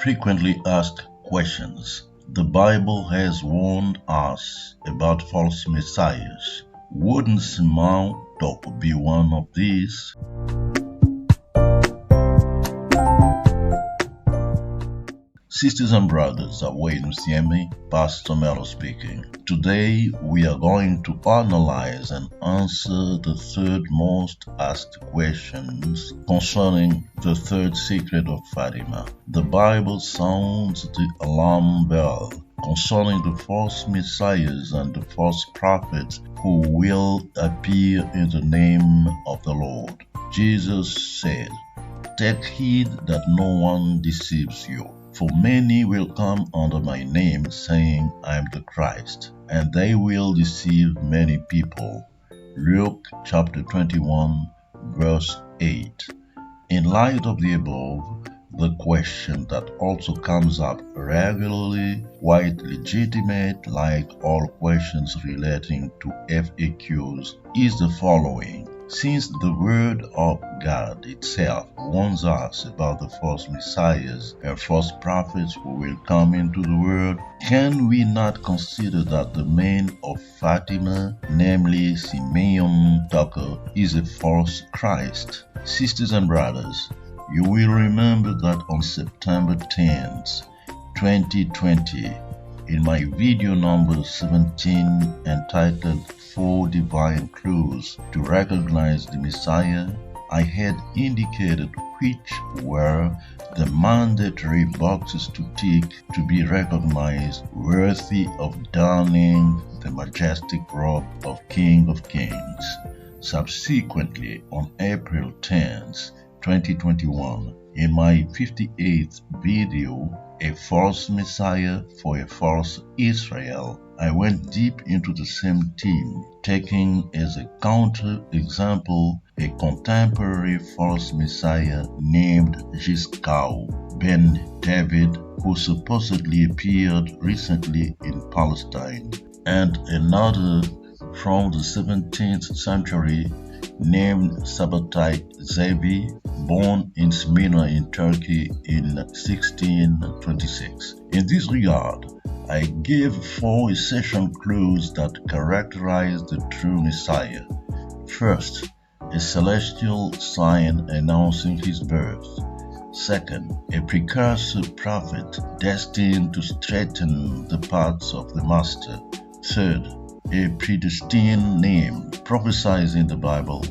Frequently asked questions. The Bible has warned us about false messiahs. Wouldn't Simeon Toko be one of these? Sisters and brothers, awaiting Simeon, Pastor Melo speaking. Today we are going to analyze and answer the third most asked questions concerning the Third Secret of Fatima. The Bible sounds the alarm bell concerning the false messiahs and the false prophets who will appear in the name of the Lord. Jesus said, "Take heed that no one deceives you. For many will come under my name, saying, I am the Christ, and they will deceive many people." Luke chapter 21, verse 8. In light of the above, the question that also comes up regularly, quite legitimate like all questions relating to FAQs, is the following. Since the Word of God itself warns us about the false messiahs and false prophets who will come into the world, can we not consider that the man of Fatima, namely Simeon Toko, is a false Christ? Sisters and brothers, you will remember that on September 10th, 2020, in my video number 17 entitled 4 Divine Clues to Recognize the Messiah, I had indicated which were the mandatory boxes to tick to be recognized worthy of donning the majestic robe of King of Kings. Subsequently, on April 10th, 2021, in my 58th video, A False Messiah for a False Israel, I went deep into the same theme, taking as a counter-example a contemporary false messiah named Giscard Ben David, who supposedly appeared recently in Palestine, and another from the 17th century named Sabbatai Zevi, born in Smyrna in Turkey in 1626. In this regard, I gave 4 essential clues that characterize the true Messiah. First, a celestial sign announcing his birth. Second, a precursor prophet destined to straighten the paths of the Master. Third, a predestined name prophesied in the Bible,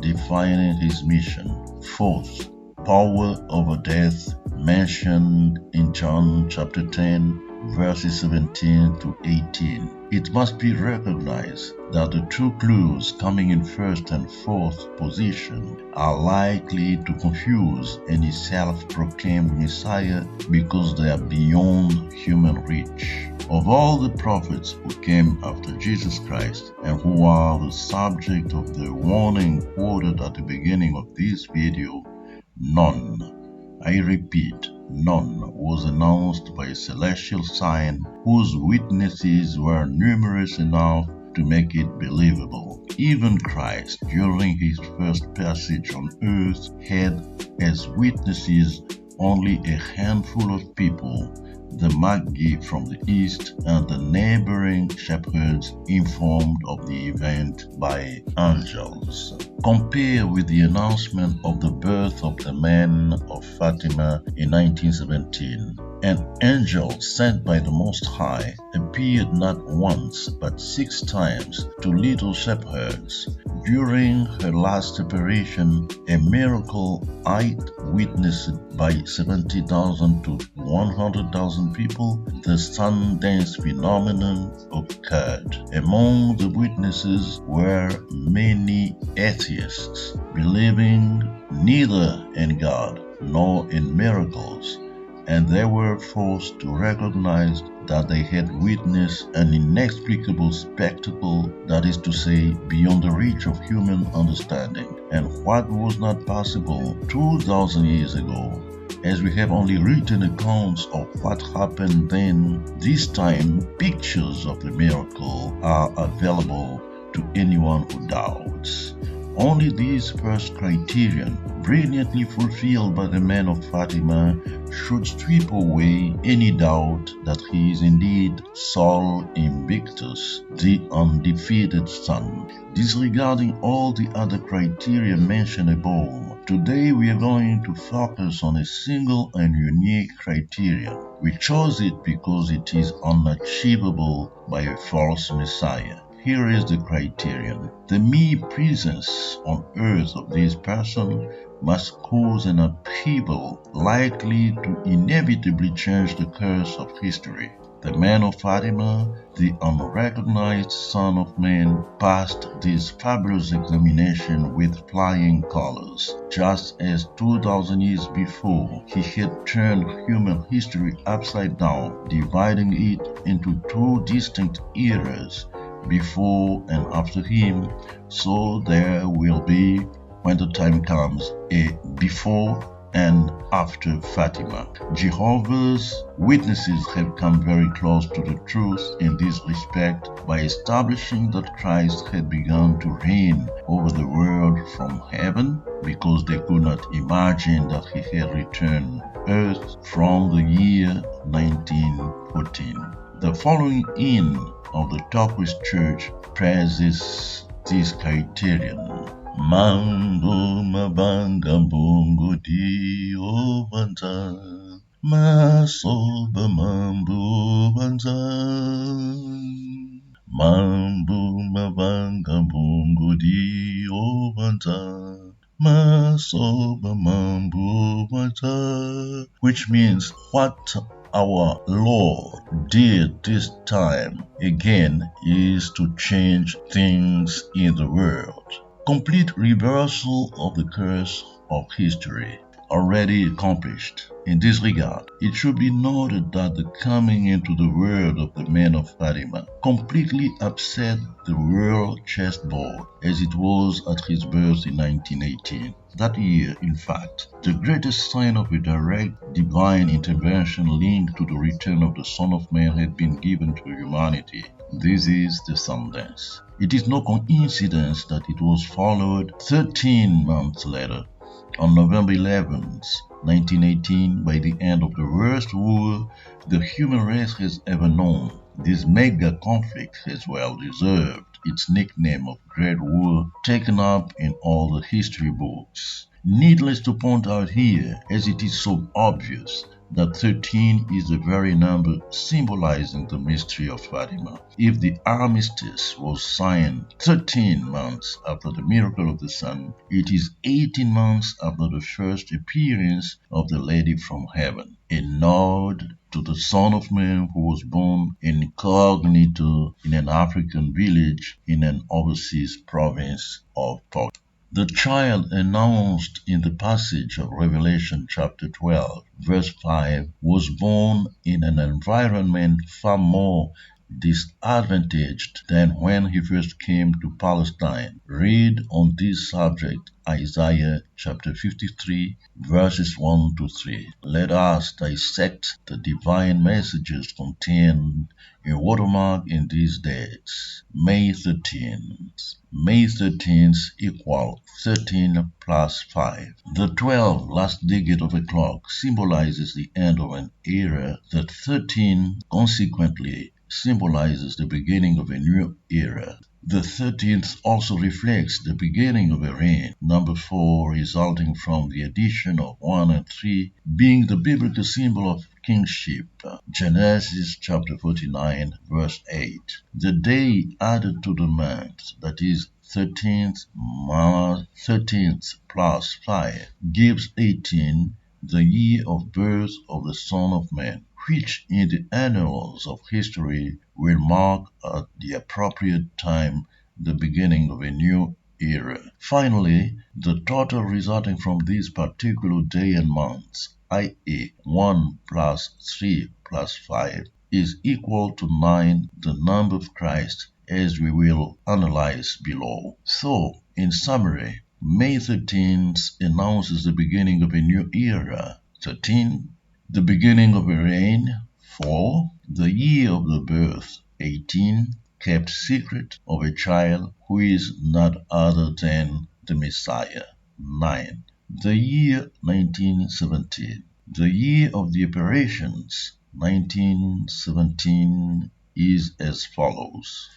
defining his mission. Fourth, power over death mentioned in John chapter 10, verses 17 to 18. It must be recognized that the two clues coming in first and fourth position are likely to confuse any self-proclaimed Messiah because they are beyond human reach. Of all the prophets who came after Jesus Christ and who are the subject of the warning quoted at the beginning of this video, none, I repeat, none was announced by a celestial sign whose witnesses were numerous enough to make it believable. Even Christ, during his first passage on earth, had as witnesses only a handful of people, the Magi from the east and the neighboring shepherds informed of the event by angels. Compare with the announcement of the birth of the man of Fatima in 1917. An angel sent by the Most High appeared not once but 6 times to little shepherds. During her last apparition, a miracle eyewitnessed by 70,000 to 100,000 people, the sun dance phenomenon occurred. Among the witnesses were many atheists, believing neither in God nor in miracles, and they were forced to recognize that they had witnessed an inexplicable spectacle, that is to say, beyond the reach of human understanding, and what was not possible 2,000 years ago. As we have only written accounts of what happened then, this time pictures of the miracle are available to anyone who doubts. Only this first criterion, brilliantly fulfilled by the man of Fatima, should strip away any doubt that he is indeed Sol Invictus, the undefeated sun. Disregarding all the other criteria mentioned above, today we are going to focus on a single and unique criterion. We chose it because it is unachievable by a false messiah. Here is the criterion. The mere presence on earth of this person must cause an upheaval likely to inevitably change the course of history. The man of Fatima, the unrecognized Son of Man, passed this fabulous examination with flying colors, just as 2,000 years before he had turned human history upside down, dividing it into two distinct eras, before and after him. So there will be, when the time comes, a before and after Fatima. Jehovah's Witnesses have come very close to the truth in this respect by establishing that Christ had begun to reign over the world from heaven, because they could not imagine that he had returned earth from the year 1914. The following hymn of the Toko Church praises this criterion. Mambo mabanga bongo di obanza, masoba mambo banza. Mambo mabanga bongo di obanza, masoba mambo banza, which means what our Lord did this time again is to change things in the world. Complete reversal of the course of history, already accomplished. In this regard, it should be noted that the coming into the world of the man of Fatima completely upset the world chessboard as it was at his birth in 1918. That year, in fact, the greatest sign of a direct divine intervention linked to the return of the Son of Man had been given to humanity. This is the sundance. It is no coincidence that it was followed 13 months later, on November 11th, 1918, by the end of the worst war the human race has ever known. This mega conflict has well deserved its nickname of Great War, taken up in all the history books. Needless to point out here, as it is so obvious, that 13 is the very number symbolizing the mystery of Fatima. If the armistice was signed 13 months after the miracle of the sun, it is 18 months after the first appearance of the Lady from Heaven, a nod to the Son of Man who was born incognito in an African village in an overseas province of Toko. The child announced in the passage of Revelation chapter 12, verse 5, was born in an environment far more disadvantaged than when he first came to Palestine. Read on this subject Isaiah chapter 53, verses 1 to 3. Let us dissect the divine messages contained in watermark in these dates. May 13th. May 13th equal 13 plus 5. The 12 last decade of a clock symbolizes the end of an era. The 13 consequently symbolizes the beginning of a new era. The 13th also reflects the beginning of a reign, number 4 resulting from the addition of 1 and 3 being the biblical symbol of kingship. Genesis chapter 49 verse 8. The day added to the month, that is 13th plus 5, gives 18, the year of birth of the Son of Man, which in the annals of history will mark at the appropriate time the beginning of a new era. Finally, the total resulting from this particular day and month, i.e. 1 plus 3 plus 5, is equal to 9, the number of Christ, as we will analyze below. So, in summary, May 13th announces the beginning of a new era. 13, the beginning of a reign. 4, the year of the birth. 18, kept secret of a child who is not other than the Messiah. 9. The year 1917. The year of the operations 1917 is as follows: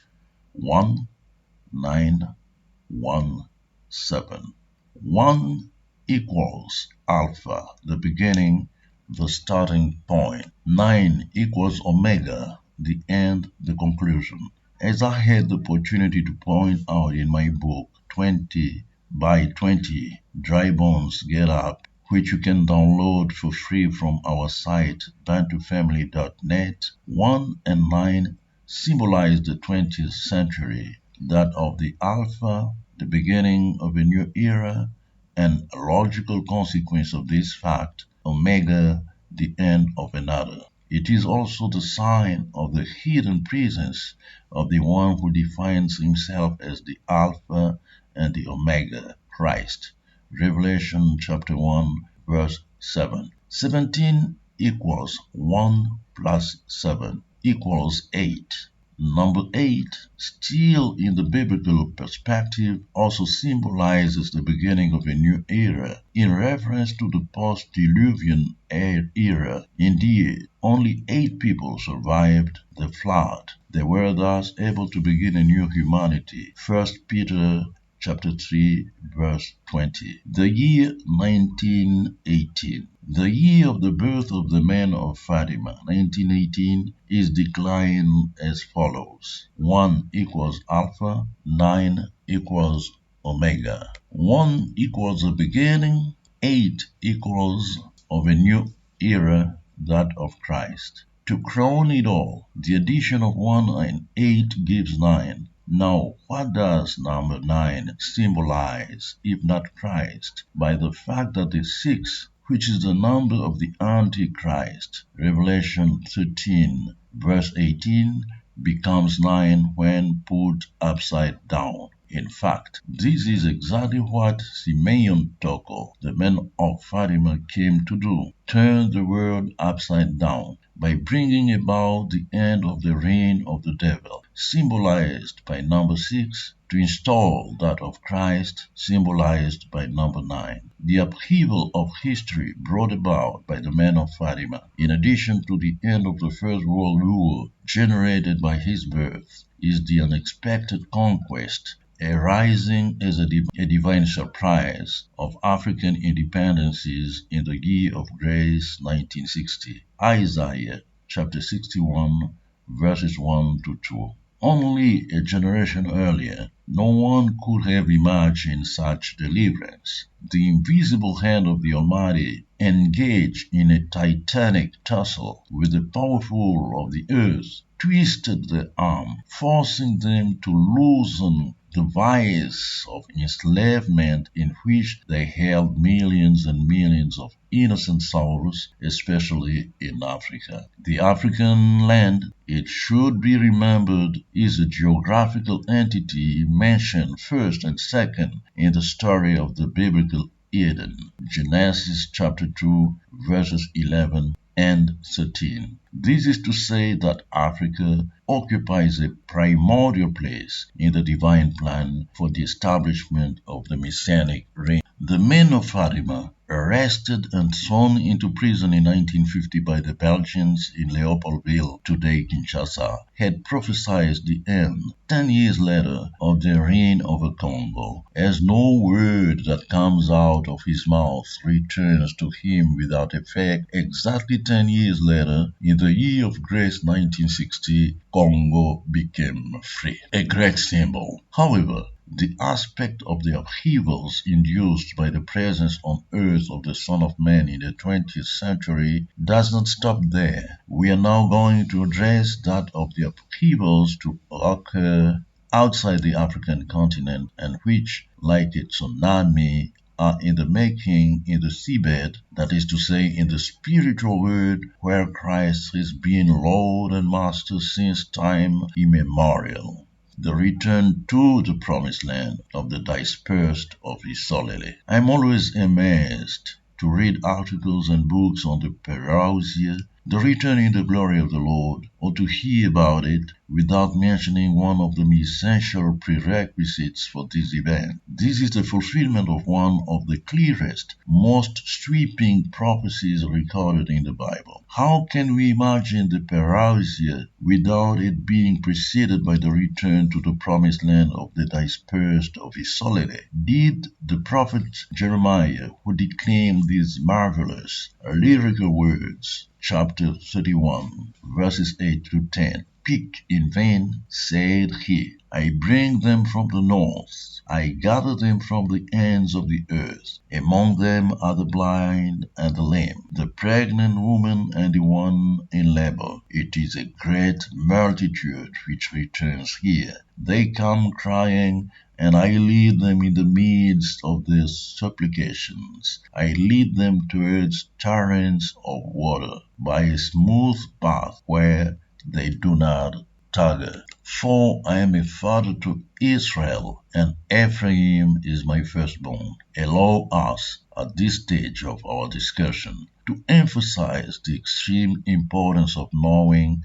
1917. 1 equals Alpha, the beginning, the starting point. 9 equals Omega, the end, the conclusion. As I had the opportunity to point out in my book 20 by 20 Dry Bones Get Up, which you can download for free from our site bantufamily.net, 1 and 9 symbolize the 20th century, that of the Alpha, the beginning of a new era, and a logical consequence of this fact, Omega, the end of another. It is also the sign of the hidden presence of the one who defines himself as the Alpha and the Omega, Christ. Revelation chapter 1, verse 7. 17 equals 1 plus 7 equals 8. Number 8, still in the biblical perspective, also symbolizes the beginning of a new era in reference to the post-Diluvian era. Indeed, only 8 people survived the flood. They were thus able to begin a new humanity. 1 Peter chapter 3, verse 20. The year 1918. The year of the birth of the man of Fatima, 1918, is declined as follows: 1 equals Alpha, 9 equals Omega. 1 equals the beginning, 8 equals of a new era, that of Christ. To crown it all, the addition of 1 and 8 gives 9. Now, what does number 9 symbolize, if not Christ? By the fact that the 6, which is the number of the Antichrist, Revelation 13, verse 18, becomes 9 when put upside down. In fact, this is exactly what Simeon Toko, the man of Fatima, came to do: turn the world upside down by bringing about the end of the reign of the devil, symbolized by number 6, to install that of Christ, symbolized by number 9. The upheaval of history brought about by the man of Fatima, in addition to the end of the First World War generated by his birth, is the unexpected conquest, arising as a divine surprise, of African independencies in the year of grace 1960. Isaiah chapter 61, verses 1 to 2. Only a generation earlier, no one could have imagined such deliverance. The invisible hand of the Almighty engaged in a titanic tussle with the powerful of the earth, twisted their arm, forcing them to loosen the vice of enslavement in which they held millions and millions of innocent souls, especially in Africa. The African land, it should be remembered, is a geographical entity mentioned first and second in the story of the biblical Eden, Genesis chapter 2, verses 11 and 13. This is to say that Africa occupies a primordial place in the divine plan for the establishment of the Messianic reign. The men of Fatima, arrested and thrown into prison in 1950 by the Belgians in Leopoldville, today Kinshasa, had prophesied the end, 10 years later, of the reign over Congo, as no word that comes out of his mouth returns to him without effect. Exactly 10 years later, in the year of grace 1960, Congo became free, a great symbol. However, the aspect of the upheavals induced by the presence on earth of the Son of Man in the 20th century does not stop there. We are now going to address that of the upheavals to occur outside the African continent, and which, like a tsunami, are in the making in the seabed, that is to say, in the spiritual world where Christ has been Lord and Master since time immemorial. The return to the promised land of the dispersed of his solemnity. I am always amazed to read articles and books on the parousia, the return in the glory of the Lord, or to hear about it without mentioning one of the essential prerequisites for this event. This is the fulfillment of one of the clearest, most sweeping prophecies recorded in the Bible. How can we imagine the parousia without it being preceded by the return to the promised land of the dispersed of his solely? Did the prophet Jeremiah, who declaimed these marvelous lyrical words, chapter 31, verses 8 through 10, speak in vain? Said he, I bring them from the north, I gather them from the ends of the earth. Among them are the blind and the lame, the pregnant woman and the one in labor. It is a great multitude which returns here. They come crying, and I lead them in the midst of their supplications. I lead them towards torrents of water, by a smooth path where they do not target. For I am a father to Israel, and Ephraim is my firstborn. Allow us, at this stage of our discussion, to emphasize the extreme importance of knowing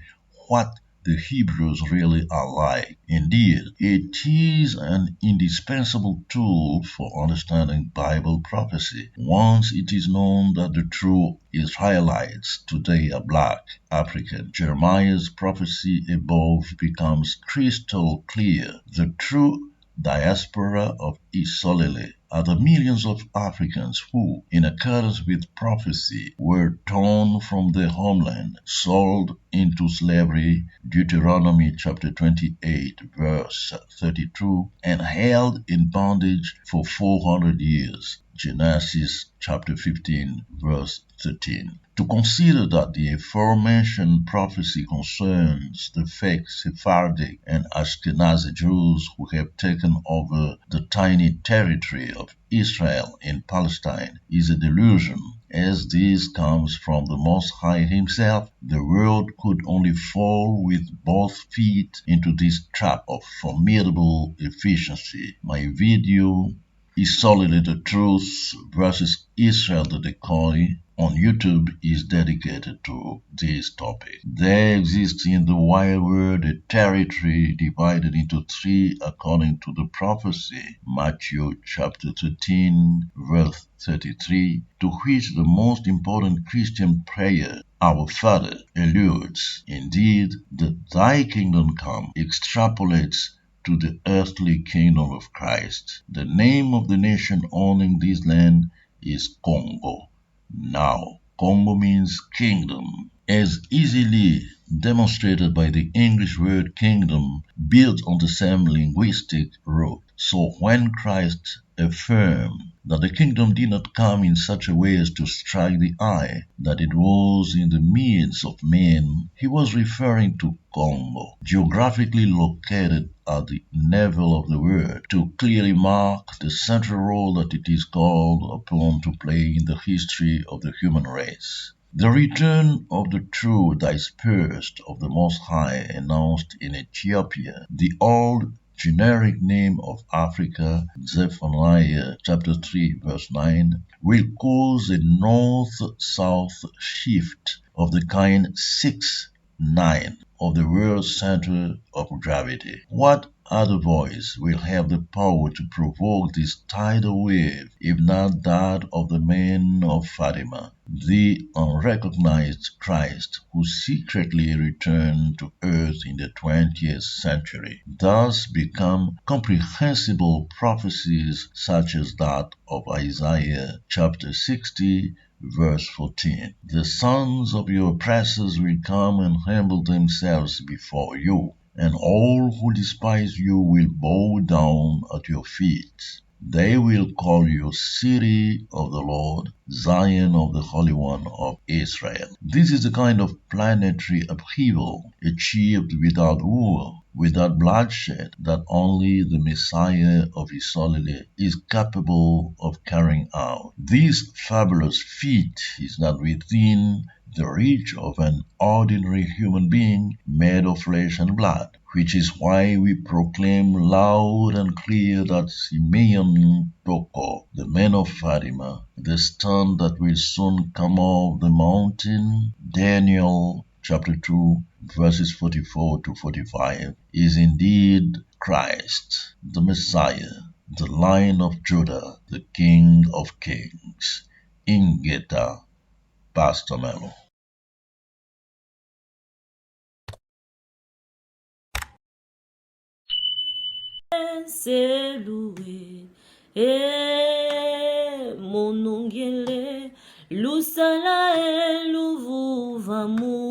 what the Hebrews really are like. Indeed, it is an indispensable tool for understanding Bible prophecy. Once it is known that the true Israelites today are black, African, Jeremiah's prophecy above becomes crystal clear. The true diaspora of Isolele are the millions of Africans who, in accordance with prophecy, were torn from their homeland, sold into slavery, Deuteronomy chapter 28, verse 32, and held in bondage for 400 years, Genesis chapter 15, verse 13. To consider that the aforementioned prophecy concerns the fake Sephardic and Ashkenazi Jews who have taken over the tiny territory of Israel in Palestine is a delusion, as this comes from the Most High Himself. The world could only fall with both feet into this trap of formidable efficiency. My video is solidly the truth versus Israel the decoy on YouTube is dedicated to this topic. There exists in the wild world a territory divided into three according to the prophecy, Matthew chapter 13, verse 33, to which the most important Christian prayer, Our Father, alludes. Indeed, the Thy Kingdom Come extrapolates to the earthly kingdom of Christ. The name of the nation owning this land is Congo. Now, Congo means kingdom, as easily demonstrated by the English word kingdom, built on the same linguistic root. So when Christ affirmed that the kingdom did not come in such a way as to strike the eye, that it was in the midst of men, he was referring to Congo, geographically located at the navel of the world, to clearly mark the central role that it is called upon to play in the history of the human race. The return of the true dispersed of the Most High announced in Ethiopia, the old generic name of Africa, Zephaniah chapter 3 verse 9, will cause a north-south shift of the kind 6-9 of the world's center of gravity. What other voice will have the power to provoke this tidal wave, if not that of the man of Fatima, the unrecognized Christ who secretly returned to earth in the 20th century? Thus become comprehensible prophecies such as that of Isaiah chapter 60, verse 14. The sons of your oppressors will come and humble themselves before you, and all who despise you will bow down at your feet. They will call you City of the Lord, Zion of the Holy One of Israel. This is the kind of planetary upheaval achieved without war, without bloodshed, that only the Messiah of Isolele is capable of carrying out. This fabulous feat is not within the reach of an ordinary human being made of flesh and blood, which is why we proclaim loud and clear that Simeon Toko, the man of Fatima, the stone that will soon come off the mountain, Daniel chapter 2, verses 44 to 45, is indeed Christ, the Messiah, the Lion of Judah, the King of Kings. Ingeta, Pastor Melo. C'est loué, mon ongele, lusala e luvu vamu.